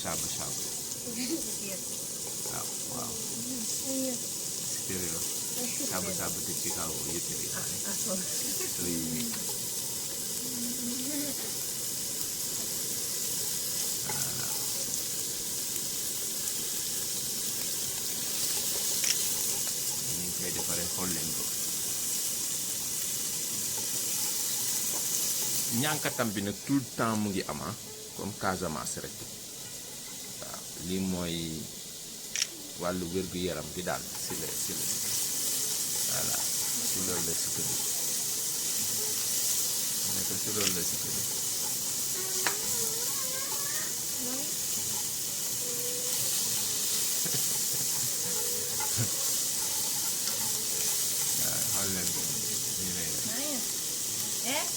shabu shabu waaw supérieur shabu shabu teg ci kaw yëkkëri so yi koy defaree xool leen ko ñànkatam bi nag tout le temps mu ngi ama comme Casamance rek waaw lii mooy wàllu wér-gu-yaram bi daal si la voilà si loolu la sukkandiku ne ko si loolu la sukkandiku xool leen ko nii lay def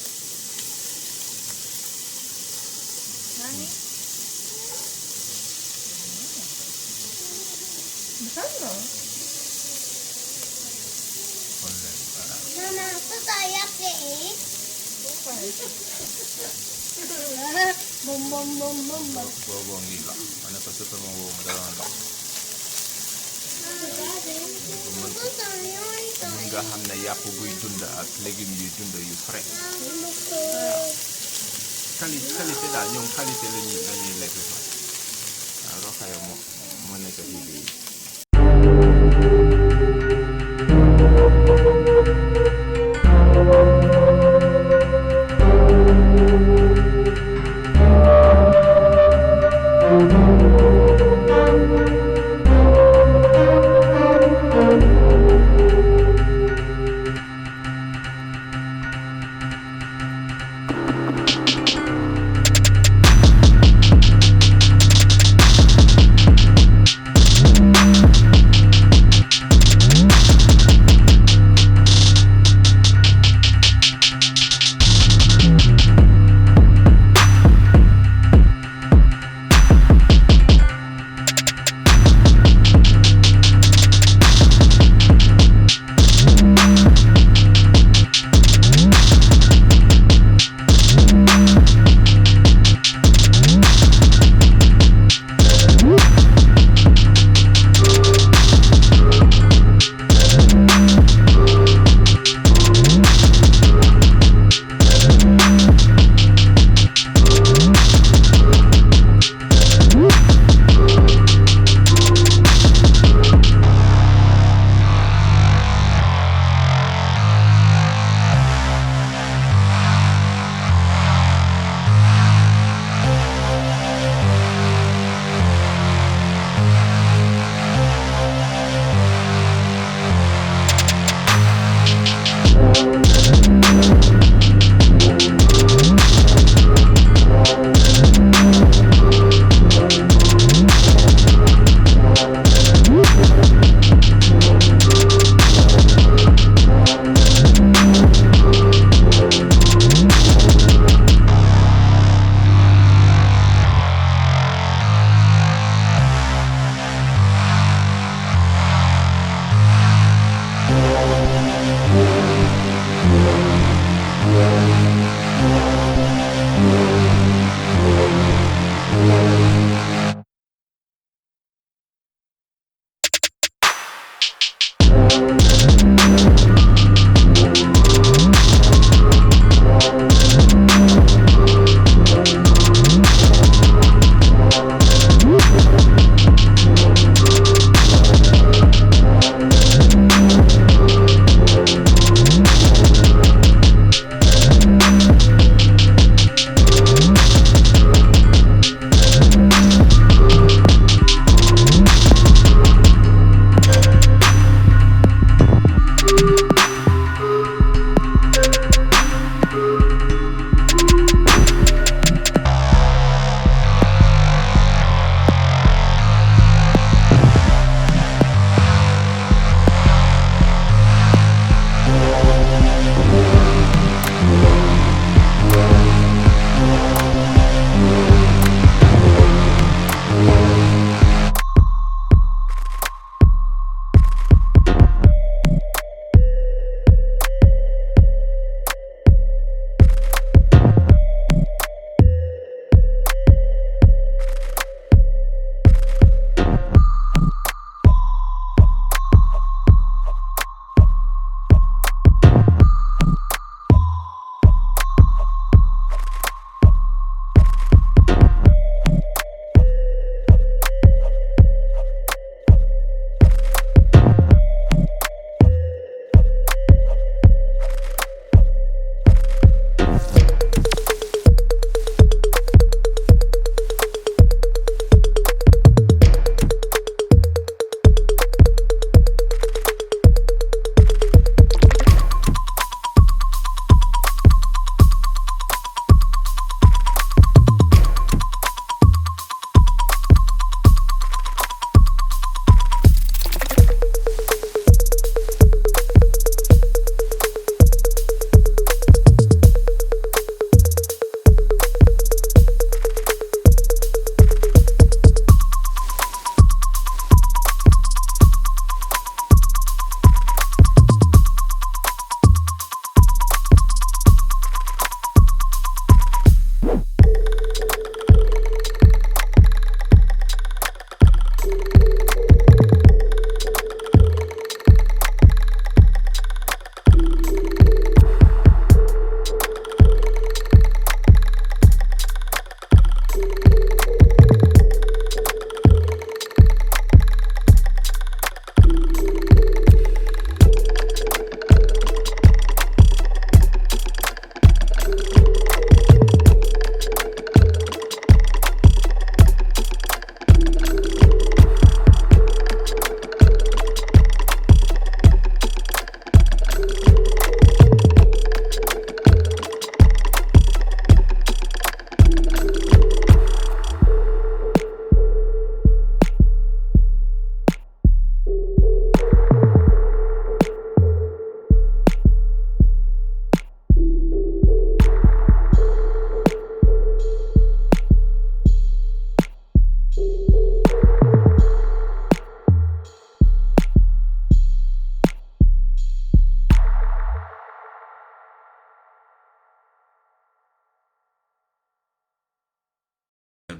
xool leen voilà Mama, aku kayak ini. Bom bom bom bom bom. booboo ngi lox ma ne ko supame woo mu doon lox Aku sayang itu. mun nga xam ne yàpp buy dund ak légumes yuy dund yu frais qualité daal ñoom qualité lañuy lekk fa waaw roxaya moo nekk fii bi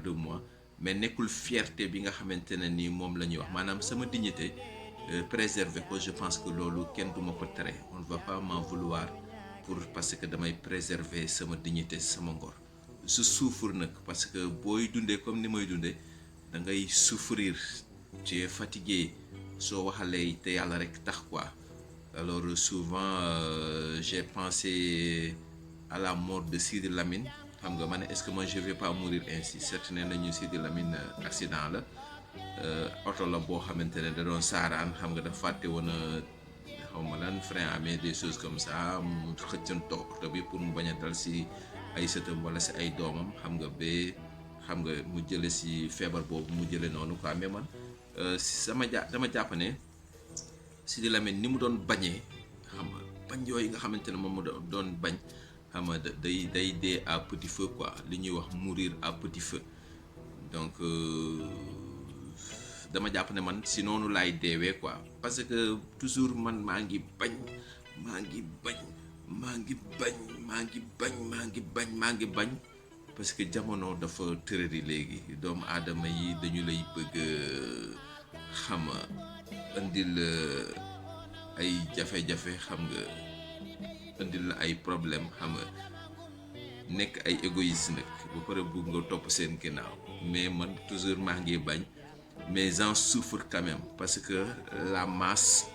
de moi mais nekkul fierté bi nga xamante ne ni moom la ñuy wax maanaam sama dignité préserver ko je pense que loolu kenn du ma ko tere on ne va pas m'en vouloir pour parce que damay préserver sama dignité sama ngor je souffre nag parce que booy dundee comme ni may dundee da ngay souffrir tu es fatigué soo waxalee te yàlla rek tax quoi alors souvent j'ai pensé à la mort de Sidi Lamine xam nga ma ne est-ce que moi je vais pas mourir ainsi certes nee nañu Sidi Lamine accident la oto la boo xamante ne da doon saaraan xam nga dafa fàtte woon xaw ma lan frein à main des choses comme ça mu xëccan oto bi pour mu bañ a dal si ay sëtam wala si ay doomam xam nga ba xam nga mu jële si feebar boobu mu jële noonu quoi mais man dama jàpp ne Sidi Lamine ni mu doon bañee xam nga bañ yooyu nga xamante ne moom mu doon bañ xam nga day dee à petit feu quoi li ñuy wax mourir à petit feu donc dama jàpp ne man si noonu laay deewee quoi parce que toujours man maa ngi bañ parce que jamono dafa tërëri léegi doomu aadama yi dañu lay bëgg xam indil ay jafe-jafe xam nga indil la ay problème xam nga nekk ay égoïste nag ba pare bëgg nga topp seen ginnaaw mais man toujours maa ngi bañ mais j'en souffre quand même parce que la masse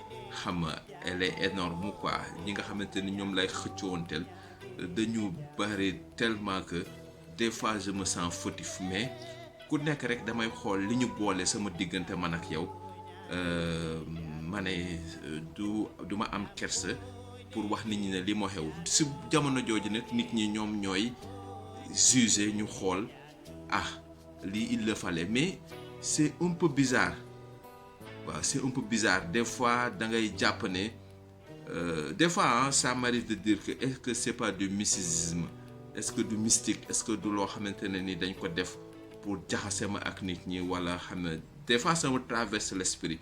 xam nga elle est énorme quoi ñi nga xamante ni ñoom lay xëccoonteel dañu bari tellement que des fois je me sens fautif mais ku nekk rek damay xool li ñu boole sama diggante man ak yow ma ne du ma am kersa pour wax nit ñi ne li moo xew si jamono jooju nag nit ñi ñoom ñooy juger ñu xool lii il le fallait mais c'est un peu bizarre waaw c'est un peu bizarre des fois da ngay jàpp ne des fois ça m'arrive de dire que est-ce que c'est pas du mysticisme est-ce que du mystique est-ce que du loo xamante ne ni dañ ko def pour jaxase ma ak nit ñi wala xam ne des fois ça me traverse l'esprit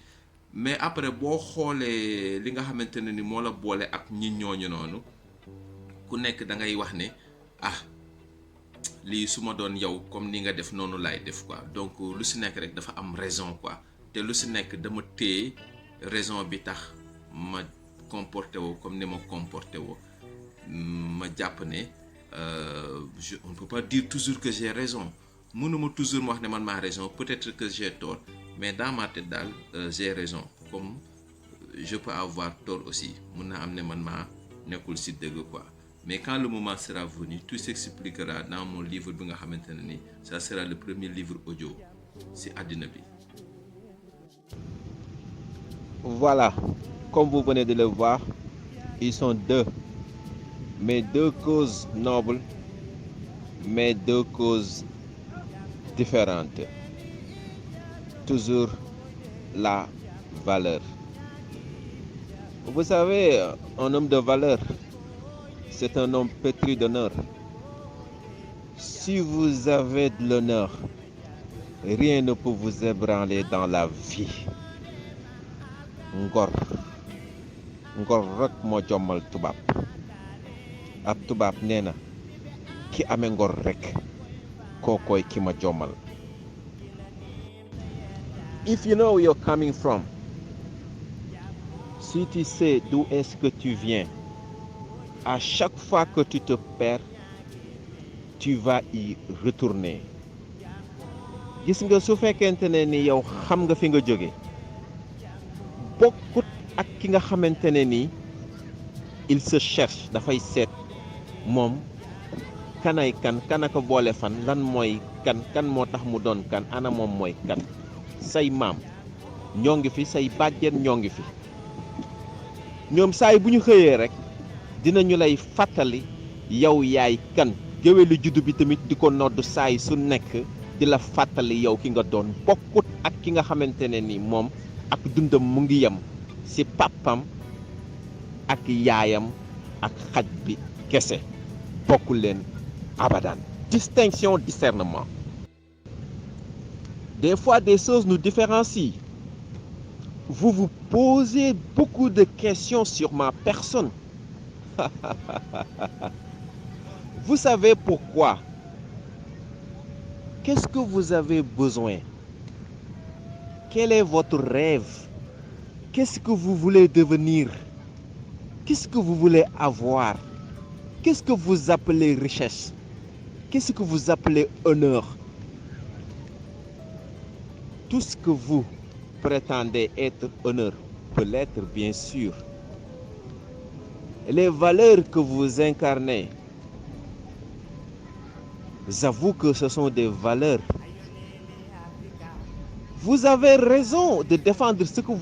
mais après boo xoolee li nga xamante ne ni moo la boole ak ñi ñooñu noonu ku nekk da ngay wax ne lii su ma doon yow comme ni nga def noonu laay def quoi donc lu si nekk rek dafa am raison quoi te lu si nekk dama téye raison bi tax ma comporté woo comme ni ma comporté woo ma jàpp ne on ne peut pas dire toujours que j'ai raison mënuma toujours ma wax ne man maa raison peut-être que j'ai tort mais dans ma tête daal j'ai raison comme je peux avoir tort aussi mën naa am ne man maa nekkul si dëgg quoi mais quand le moment sera venu tout s'expliquera dans mon livre bi nga xamante ne ni ça sera le premier livre audio si àddina bi. Voilà, comme vous venez de le voir, ils sont deux, mais deux causes nobles, mais deux causes différentes. Toujours la valeur. Vous savez, un homme de valeur, c'est un homme pétri d'honneur. Si vous avez de l'honneur, rien ne peut vous ébranler dans la vie. ngor rek moo jommal tubaab ab tubaab nee na ki amee ngor rek kookooy ki ma jommal. If you know where you're coming from, si tu sais d'où est-ce que tu viens, à chaque fois que tu te perds, tu vas y retourner. Gis nga su fekkente ne ni yow xam nga fi nga jóge bokkut ak ki nga xamante ne ni il se cherche dafay seet moom kanay kan ko boole fan lan mooy kan moo tax mu doon kan ana moom mooy kan. Say maam ñoo ngi fi say bàjjen ñoo ngi fi ñoom saay bu ñu xëyee rek dinañu lay fàttali yow yaay kan géwélu juddu bi tamit di ko nodd saay su nekk di la fàttali yow ki nga doon bokkut ak ki nga xamante ne ni moom ak dundam mu ngi yem ci papam ak yaayam ak xaj bi kese bokku leen abadan. Distinction, discernement. Des fois des choses nous différencient. Vous vous posez beaucoup de questions sur ma personne. Vous savez pourquoi Qu'est-ce que vous avez besoin? Quel est votre rêve? Qu'est-ce que vous voulez devenir? Qu'est-ce que vous voulez avoir? Qu'est-ce que vous appelez richesse? Qu'est-ce que vous appelez honneur? Tout ce que vous prétendez être honneur peut l'être, bien sûr. Les valeurs que vous incarnez, j'avoue que ce sont des valeurs. Vous avez raison de défendre ce que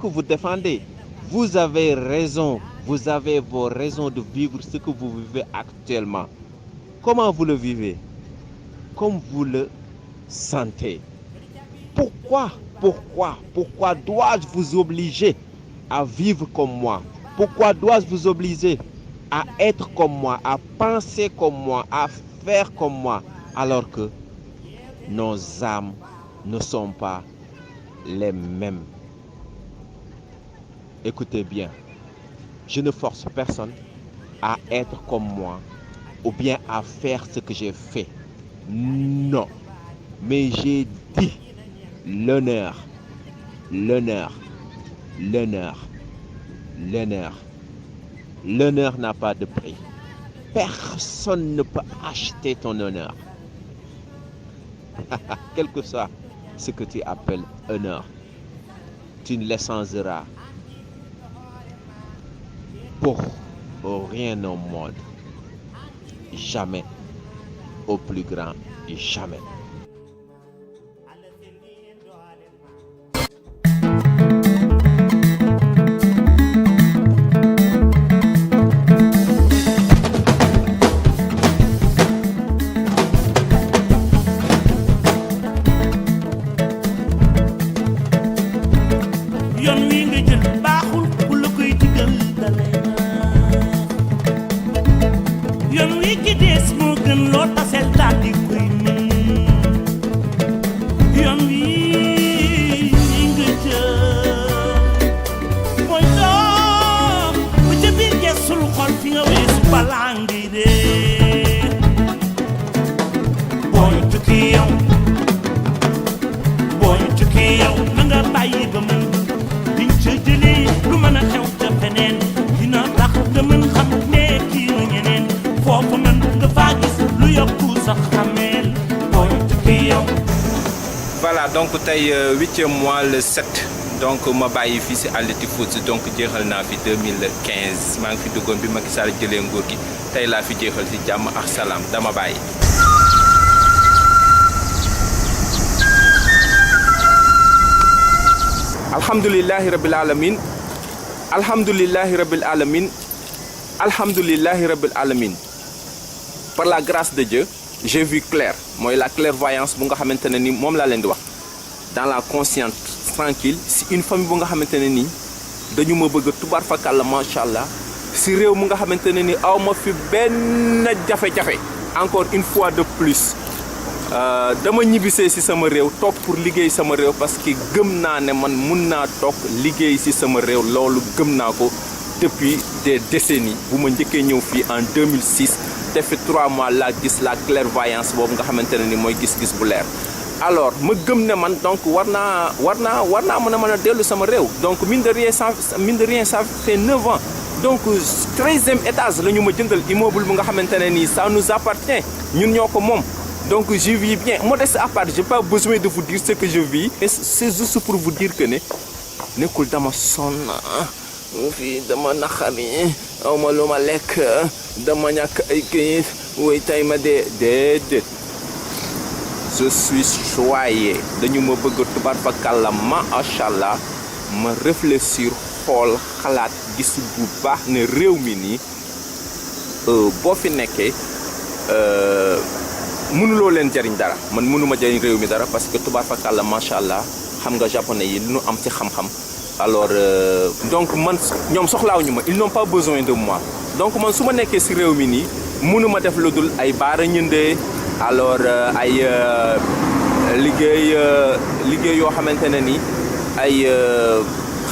vous défendez. Vous avez raison. Vous avez vos raisons de vivre ce que vous vivez actuellement. Comment vous le vivez? Comme vous le sentez. Pourquoi dois-je vous obliger à vivre comme moi? Pourquoi dois-je vous obliger à être comme moi, à penser comme moi, à faire comme moi, alors que nos âmes ne sont pas les mêmes? Écoutez bien, je ne force personne à être comme moi ou bien à faire ce que j'ai fait. Non, mais j'ai dit l'honneur n'a pas de prix. Personne ne peut acheter ton honneur. Quel que soit ce que tu appelles honneur, tu ne l'échangeras pour rien au monde. Jamais, au plus grand jamais. Voilà, donc tey 8e mois le 7 donc ma bàyyi fii si Aleti Foods donc jeexal naa fi 2015 maa ngi fi duggoon bi Macky Sall jëlee nguur gi tey laa fi jeexal si jàmm ak salaam dama bàyyi. alhamdulillahi rabbil alamin alhamdulillahi rabbil alamin alhamdulillahi rabbil alamin. Par la grâce de Dieu, j'ai vu clair. Moi, la clairvoyance, bu nga xamantene ni mom la len di wax. Dans la conscience tranquille, si une famille bu nga xamantene ni dañu ma bëgg tubar fakal machallah, si réew mu nga xamantene ni awma fi ben jafé-jafé. Encore une fois de plus, dama ñibisé ci sama réew tok pour liggéey sama réew parce que gëm na né man mën na tok liggéey ci sama réew lolu gëm na ko depuis des décennies. Bu ma ñëkke ñëw fi en 2006. Te fait 3 mois la gis la clairvoyance boobu nga xamantene ni mooy gis-gis bu leer alors ma gëm ne man donc war naa mën a dellu sama réew donc mine de rien ça fait 9 ans donc 13e étage la ñu ma jëndal immeuble bu nga xamantene ni ça nous appartient ñun ñoo ko moom donc je vis bien modeste à part j'ai pas besoin de vous dire ce que je vis mais c'est juste pour vous dire que ne nekkul dama sonn fii dama naxami awma lu ma lekk dama ñàkk ay këyit way tay ma dee déedéet je suis choyé dañu ma bëgg tubaar fa kàlla macha allah ma réfléchir xool xalaat gis bu baax ne réew mi nii boo fi nekkee mënuloo leen jariñ dara man mënuma jariñ réew mi dara parce que tubaar fa kàlla macha allah xam nga japonais yi lu ñu am ci xam-xam alors donc man ñoom soxlaawuñu ma ils n'ont pas besoin de moi donc man su ma nekkee ci réew mi nii mënuma def lu dul ay baara ñëndee alors ay liggéey yoo xamante ne ni ay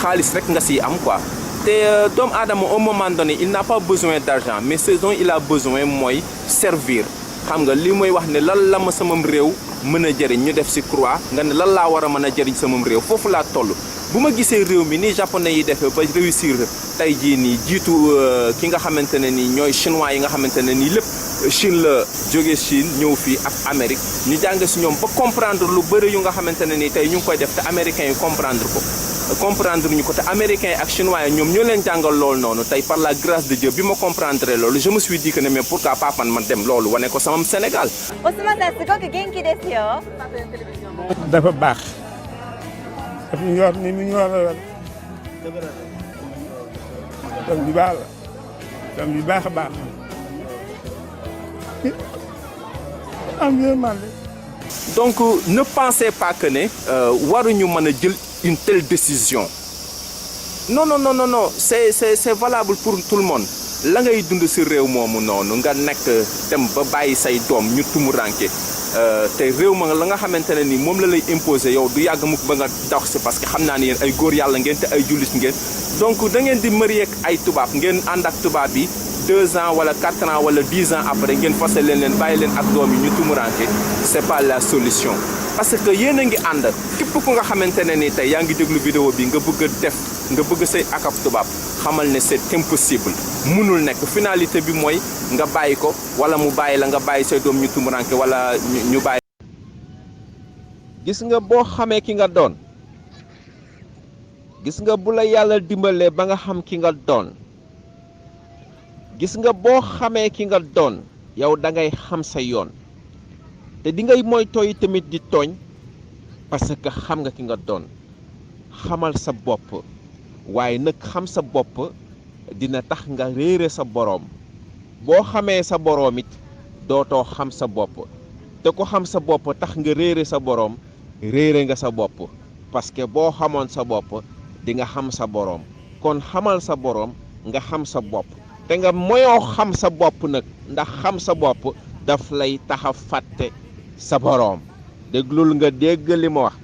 xaalis rek nga ci am quoi te doomu aadama au moment donné il n'a pas besoin d'argent mais ce dont il a besoin mooy servir xam nga li mooy wax ne lan la ma samam réew mën a jëriñ ñu def ci croix nga ne lan laa war a mën a jëriñ samam réew foofu laa toll bu ma gisee réew mi ni japonais yi defee ba réussir tey jii nii jiitu ki nga xamante ne nii ñooy chinois yi nga xamante ne nii lépp Chine la jóge Chine ñëw fii ak Amérique ñu jàng ci ñoom ba comprendre lu bëri yu nga xamante ne nii tey ñu ngi koy def te américains yi comprendre ñu ko te américains yi ak chinois yi ñoom ñoo leen jàngal loolu noonu tey par la grâce de Dieu bi ma comprendre loolu je me suis dit que ne mais pourquoi pas man dem loolu wane ko sama Sénégal. Ousmaneさんすごく元気ですよ。dafa baax dafa ñor ni mu ñor la tam bi baax la tam bi baax a baax am yërmande. Donc ne pensez pas que ne waruñu mën a jël une telle décision non c'est valable pour tout le monde la ngay dund ci réew moomu noonu nga nekk dem ba bàyyi say doom ñu tumuranke te réew ma la nga xamante ne ni moom la lay imposer yow du yàgg mukk ba nga dox ci parce que xam naa ne yéen ay góor yàlla ngeen te ay jullit ngeen donc da ngeen di marié ak ay tubaab ngeen ànd ak tubaab bi 2 ans wala 4 ans wala 10 ans après ngeen forcé leen bàyyi leen ak doom yi ñu tumuranke c'est pas la solution parce que yéen a ngi ànd képp ku nga xamante ne ni tey yaa ngi déglu vidéo bi nga bëgg say akab tubaab xamal ne c'est impossible mënul nekk finalité bi mooy nga bàyyi ko wala mu bàyyi la nga bàyyi say doom ñu tumuranke wala ñu bàyyi. gis nga boo xamee ki nga doon gis nga bu la yàlla dimbalee ba nga xam ki nga doon gis nga boo xamee ki nga doon yow da ngay xam sa yoon te di ngay moytooy tamit di tooñ parce que xam nga ki nga doon xamal sa bopp waaye nag xam sa bopp dina tax nga réere sa boroom boo xamee sa boroom it dootoo xam sa bopp te ko xam sa bopp tax nga réere sa boroom réere nga sa bopp parce que boo xamoon sa bopp di nga xam sa boroom kon xamal sa boroom nga xam sa bopp te nga moyoo xam sa bopp nag ndax xam sa bopp daf lay tax a fàtte sa boroom déglul nga dégg li ma wax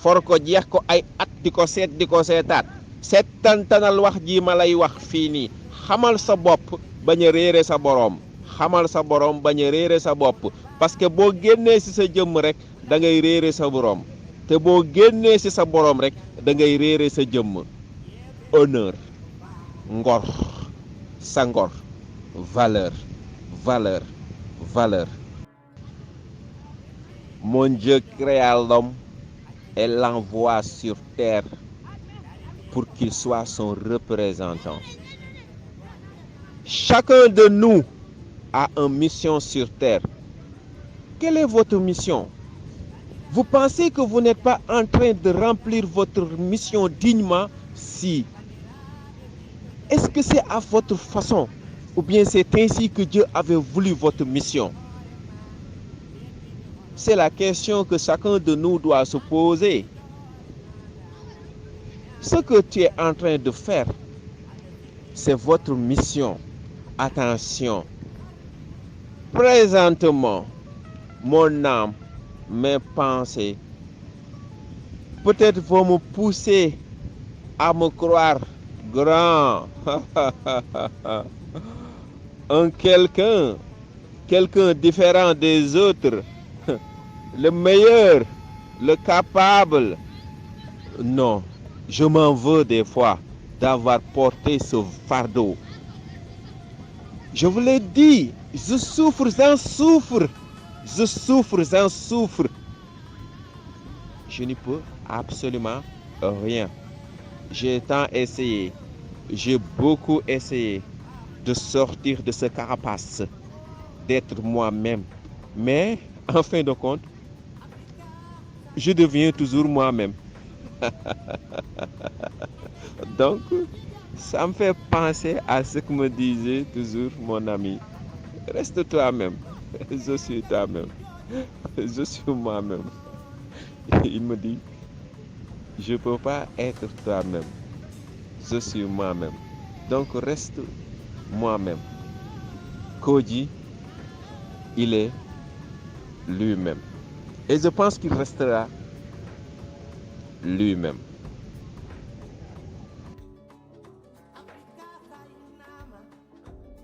for ko jeex ko ay at di ko seet di ko seetaat seetantanal wax ji ma lay wax fii nii xamal sa bopp bañ a réere sa boroom xamal sa boroom bañ a réere sa bopp parce que boo génnee ci sa jëmm rek da ngay réere sa boroom te boo génnee ci sa boroom rek da ngay réere sa jëmm honneur ngor sa ngor valeur mon Dieu créa l'homme et l'envoie sur terre pour qu'il soit son représentant. Chacun de nous a une mission sur terre. Quelle est votre mission? Vous pensez que vous n'êtes pas en train de remplir votre mission dignement? Si. Est-ce que c'est à votre façon ou bien c'est ainsi que Dieu avait voulu votre mission? C'est la question que chacun de nous doit se poser. Ce que tu es en train de faire, c'est votre mission. Attention. Présentement, mon âme, mes pensées, peut-être vont me pousser à me croire grand. Quelqu'un différent des autres. Le meilleur, le capable. Non, je m'en veux des fois d'avoir porté ce fardeau. Je vous l'ai dit, je souffre, j'en souffre. Je souffre, j'en souffre. Je n'y peux absolument rien. J'ai tant essayé, j'ai beaucoup essayé de sortir de ce carapace, d'être moi-même. Mais, en fin de compte, je deviens toujours moi-même. Donc, ça me fait penser à ce que me disait toujours mon ami. Reste toi-même. Je suis toi-même. Je suis moi-même. Il me dit, je ne peux pas être toi-même. Je suis moi-même. Donc, reste moi-même. Koji, il est lui-même. Et je pense qu'il restera lui-même.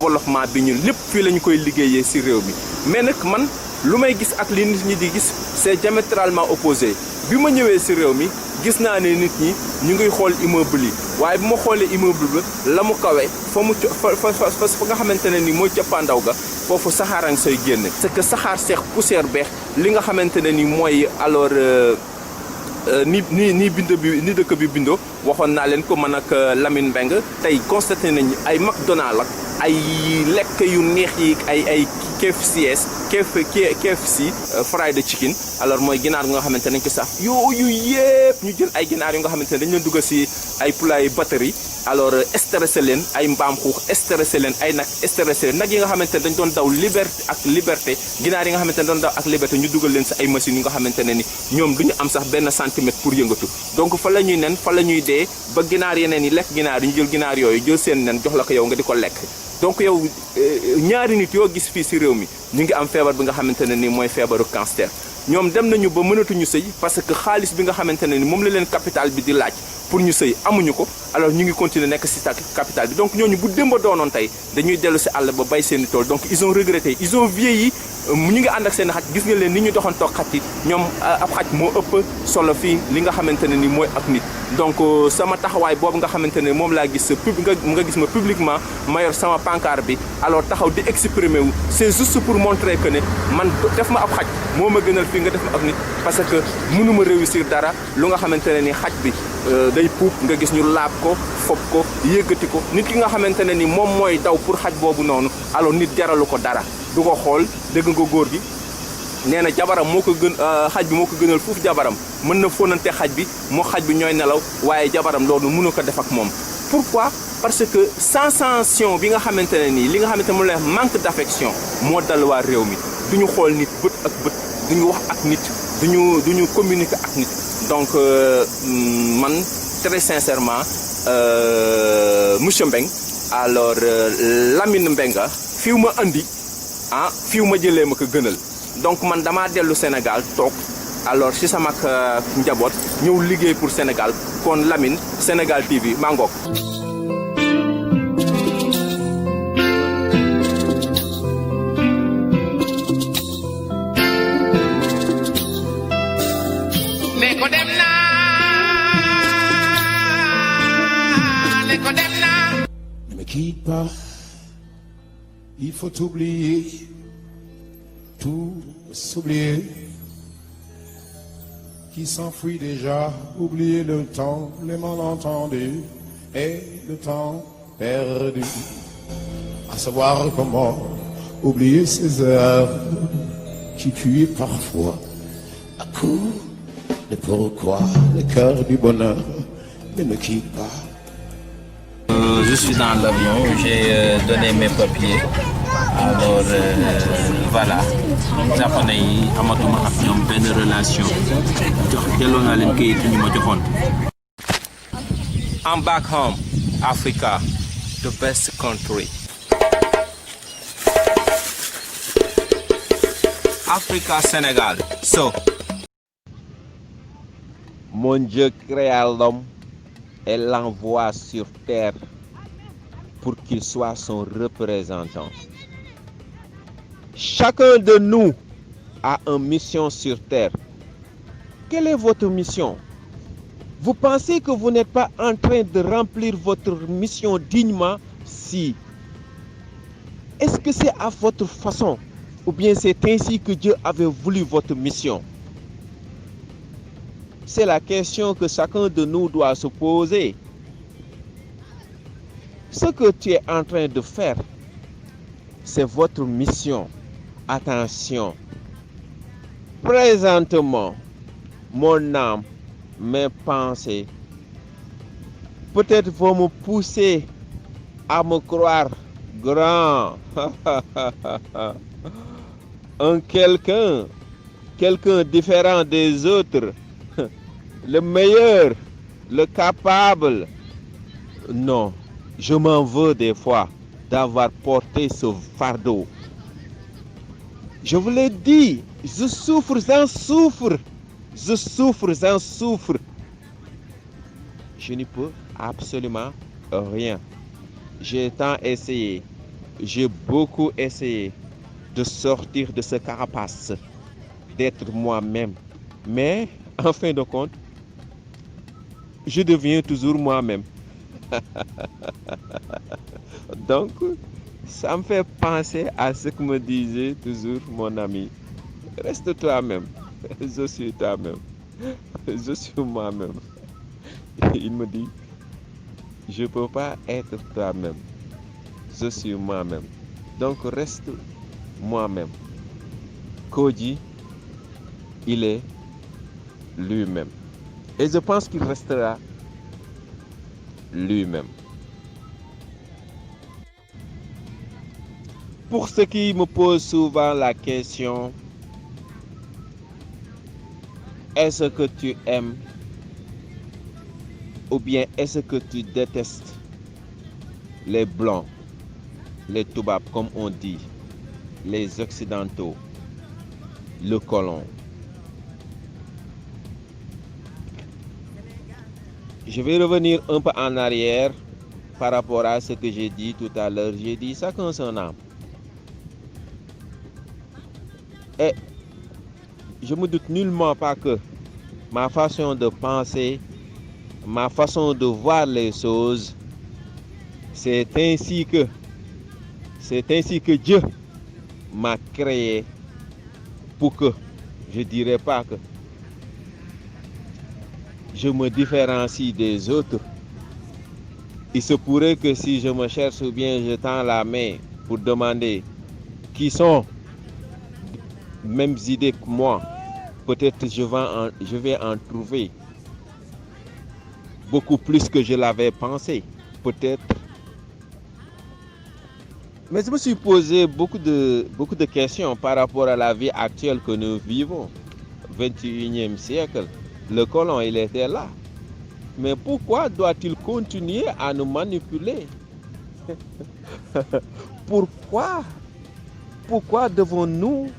développement bi ñun lépp fii la ñu koy liggéeyee ci réew mi mais nag man lu may gis ak li nit ñi di gis c'est diamétralement opposé bi ma ñëwee ci réew mi gis naa ne nit ñi ñu ngi xool immeuble yi waaye bu ma xoolee immeuble ba la mu kawe fa mu fa nga xamante ne ni mooy cappaandaw ga foofu saxaarang say génn c'est que saxaar seex poussière beex li nga xamante ne ni mooy alors ni dëkk bi bindoo waxoon naa leen ko man ak Lamine Mbengue tey constaté nañu ay McDonald ak ay lekk yu neex yi ay KFC fried chicken alors mooy ginaar gu nga xamante ne dañ ko sax yooyu yëpp ñu jël ay ginaar yu nga xamante ne dañ leen dugal ci ay poulailler batterie alors stressé leen ay mbaam xuux stressé leen ay nag stressé leen nag yi nga xamante ne dañ doon daw liberté ginaar yi nga xamante ne doon daw ak liberté ñu dugal leen ci ay machines yi nga xamante ne ni ñoom duñu am sax benn centimètre pour yëngatu donc fa la ñuy nen fa la ñuy dee ba ginaar yeneen yi lekk ginaar yi ñu jël ginaar yooyu jël seen nen jox la ko yow nga di ko lekk donc yow ñaari nit yoo gis fii ci réew mi ñu ngi am feebar bi nga xamante ne ni mooy feebaru cancer ñoom dem nañu ba mënatuñu sëy parce que xaalis bi nga xamante ne ni moom la leen capital bi di laaj pour ñu sëy amuñu ko alors ñu ngi continuer nekk ci capital bi donc ñooñu bu démb doonoon tey dañuy dellu ci àll ba bay seeni tool donc ils ont regretté ils ont vieilli ñu ngi ànd ak seen xaj gis nga leen ni ñu doxoon toog xaj yi ñoom ab xaj moo ëpp solo fii li nga xamante ne ni mooy ak nit donc sama taxawaay boobu nga xamante ne moom laa gis nga gis ma publiquement ma yor sama pancarte bi alors taxaw di exprimer wu c'est juste pour montrer que ne man def ma ab xaj moo ma gënal fii nga def ma ak nit parce que mënuma réussir dara lu nga xamante ne ni xaj bi day puub nga gis ñu laab ko fob ko yëggati ko nit ki nga xamante ne ni moom mooy daw pour xaj boobu noonu alors nit jaralu ko dara du ko xool dégg nga góor gi nee na jabaram moo ko gën xaj bi moo ko gënal foofu jabaram mën na fóonante xaj bi moo xaj bi ñooy nelaw waaye jabaram loolu mënu ko def ak moom pourquoi parce que sensation bi nga xamante ne nii li nga xamante ne moom la manque d'affection moo dal waa réew mi duñu xool nit bët ak bët duñu wax ak nit duñu communiquer ak nit donc man très sincèrement monsieur Mbengue alors Lamine Mbengue fiw ma andi fiw ma jëlee ma ko gënal donc man damaa dellu Sénégal toog alors ci sama njaboot ñëw liggéey pour Sénégal kon Lamine Sénégal TV maa ngoog. Ne me quitte pas, il faut oublier, tout s'oublier, qui s'enfuit déjà, oublier le temps, les malentendus et le temps perdu, à savoir comment oublier ces heures qui tuent parfois à coup de pourquoi le cœur du bonheur ne me quitte pas. Je suis dans l'avion, j'ai donné mes papiers. Alors voilà, japonais yi amatuma ak ñoom benn relation jox delloo naa leen kayit ñu ma joxoon. I'm back home, Africa, the best country. Africa, Sénégal. So. Mon Dieu créa l'homme et l'envoie sur terre pour qu'il soit son représentant. Chacun de nous a une mission sur terre. Quelle est votre mission? Vous pensez que vous n'êtes pas en train de remplir votre mission dignement? Si. Est-ce que c'est à votre façon ou bien c'est ainsi que Dieu avait voulu votre mission? C'est la question que chacun de nous doit se poser. Ce que tu es en train de faire, c'est votre mission. Attention. Présentement, mon âme, mes pensées, peut-être vont me pousser à me croire grand. Quelqu'un différent des autres. Le meilleur, le capable. Non, je m'en veux des fois d'avoir porté ce fardeau. Je vous l'ai dit, je souffre, j'en souffre. Je souffre, j'en souffre. Je n'y peux absolument rien. J'ai tant essayé. j'ai beaucoup essayé de sortir de ce carapace, d'être moi-même. Mais, en fin de compte, je deviens toujours moi-même. Donc, ça me fait penser à ce que me disait toujours mon ami. Reste toi-même. Je suis toi-même. Je suis moi-même. Il me dit, je ne peux pas être toi-même. Je suis moi-même. Donc, reste moi-même. Koji, il est lui-même. Et je pense qu'il restera lui-même. Pour ceux qui me posent souvent la question, est-ce que tu aimes ou bien est-ce que tu détestes les blancs, les toubabs comme on dit, les occidentaux, le colon? Je vais revenir un peu en arrière par rapport à ce que j'ai dit tout à l'heure. J'ai dit chacun son âme. Et je ne me doute nullement pas que ma façon de penser, ma façon de voir les choses, c'est ainsi que Dieu m'a créé pour que, je ne dirais pas que je me différencie des autres. Il se pourrait que si je me cherche ou bien je tends la main pour demander qui sont mêmes idées que moi, peut-être je vais en trouver beaucoup plus que je l'avais pensé, peut-être. Mais je me suis posé beaucoup de questions par rapport à la vie actuelle que nous vivons, 21e siècle. Le colon, il était là. Mais pourquoi doit-il continuer à nous manipuler? Pourquoi devons-nous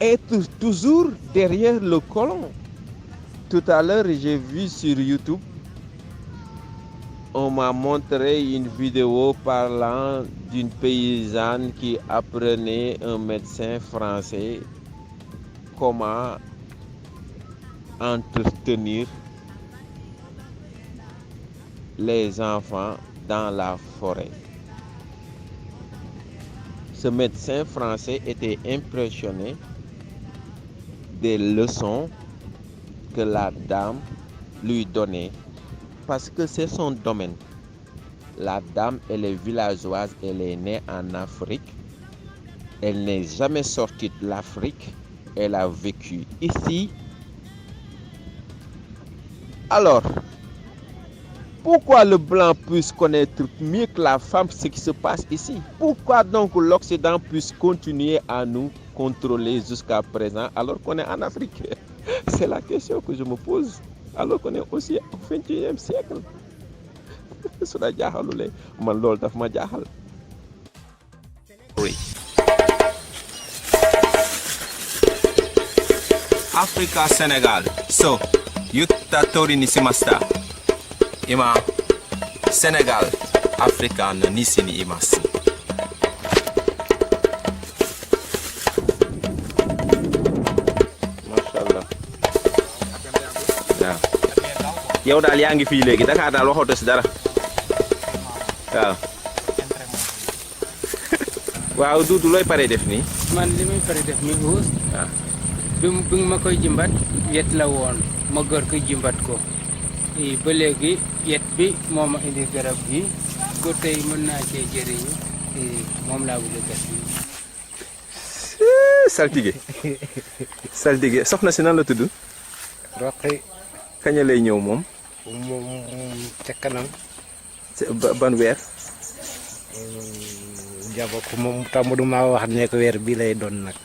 être toujours derrière le colon? Tout à l'heure, j'ai vu sur YouTube, on m'a montré une vidéo parlant d'une paysanne qui apprenait un médecin français comment entretenir les enfants dans la forêt. Ce médecin français était impressionné des leçons que la dame lui donnait parce que c'est son domaine. La dame, elle est villageoise, elle est née en Afrique. Elle n'est jamais sortie de l'Afrique. Elle a vécu ici. Alors, pourquoi le blanc puisse connaître mieux que la femme ce qui se passe ici? Pourquoi donc l'Occident puisse continuer à nous contrôler jusqu'à présent alors qu'on est en Afrique? C'est la question que je me pose. Alors qu'on est aussi au 21e siècle. Oui. Africa, Sénégal. So, yutta tori ni shimashita. Ima, Sénégal, Africa no nishi ni imasu. Mashallah. Yow daal yaa ngi fii léegi Dakar daal waxoo si dara waaw. waaw Doudou looy pare def nii. man li muy pare def nii uus. waaw. bi ma koy jimbat yet la woon ma gër ko jimbat ko ba léegi yet bi moo ma indi garab gi ba tey mën naa cee jëriñu moom laa bëgg a gas nii. saltige soxna si nan la tudd. Roqi. kañ lay ñëw moom. moom ca kanam. ban weer. jabo ko moom tam du ma wax ne ko weer bi lay doon nag.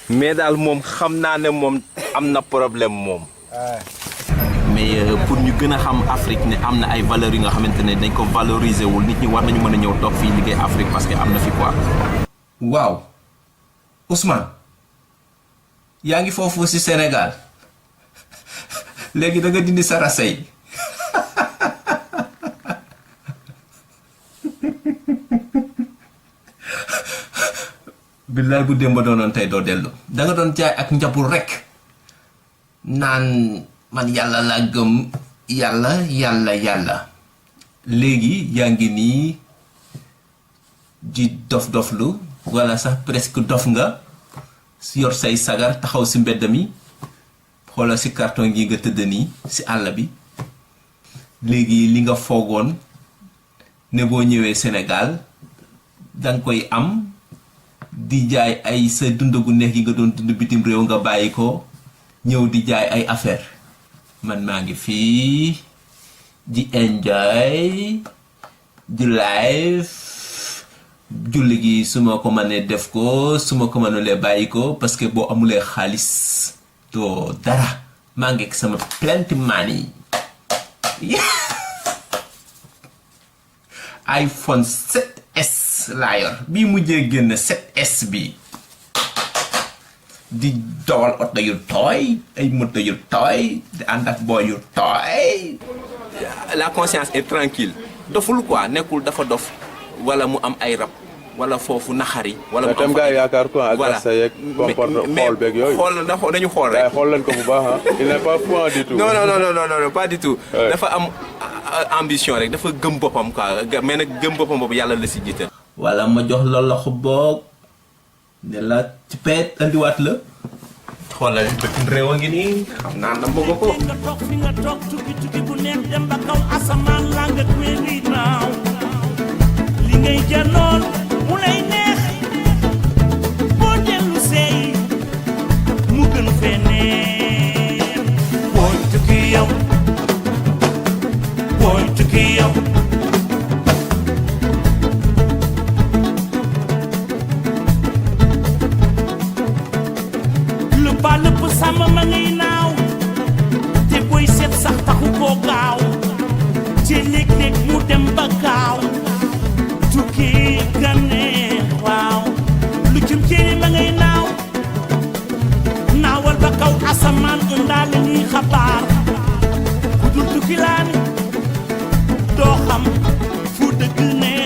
mais daal moom xam naa ne moom am na problème moom. mais pour ñu gën a xam Afrique ne am na ay valeurs yi nga xamante ne dañ ko valoriser wul nit ñi war nañu mën a ñëw toog fii liggéey Afrique parce que am na fi quoi. waaw Ousmane yaa ngi foofu ci Sénégal léegi da nga dindi sa rasay billaay bu démb doonoon tey doo dellu da nga doon jaay ak njabul rek naan man yàlla laa gëm yàlla léegi yaa ngi nii di dof-doflu wala sax presque dof nga yor say sagar taxaw si mbedd mi xoolal si carton gi nga tëdd nii si àll bi léegi li nga foogoon ne boo ñëwee Sénégal danga koy am di jaay ay sa dund gu neex gi nga doon dund bitim réew nga bàyyi ko ñëw di jaay ay affaire man maa ngi fii di enjoy di live julli gi su ma ko mënee def ko su ma ko mënulee bàyyi ko parce que boo amulee xaalis doo dara maa ngi ak sama plenty money iPhone 7S laa yor bii mujjee génn 7S bi di dawal oto yu tooy ay moto yu tooy di ànd ak booy yu tooy la conscience est tranquille doful quoi nekkul dafa dof wala mu am ay rab wala foofu naxari wala mu am gaa yaakaar ko ak sa yeeg comporte xool beeg yooyu xool dañu xool rek xool leen ko bu baax il n'est pas fou du tout non pas du tout dafa am ambition rek dafa gëm boppam quoi mais nag gëm boppam boobu yàlla la si jiital wala ma jox la loxo boog ne la ci peet andiwaat la xoolal bëgg réew a ngi nii xam naa na bëgg ko nga toog fi nga toog tukki bu neex dem ba kaw asamaan laa nga tweeli naaw li ngay janoon mu lay neex boo dellu seey mu gën feneen booy tukki yow lu ba lépp sàmm ma ngay naaw te booy seet sax taxu koo gaaw te léeg-léeg mu dem ba gaaw tukki gane waaw lu jëm jéeri ma ngay naaw naawal ba kaw asamaan indaale ñuy xabaar ku dul tukki laan doo xam fu dëgg ne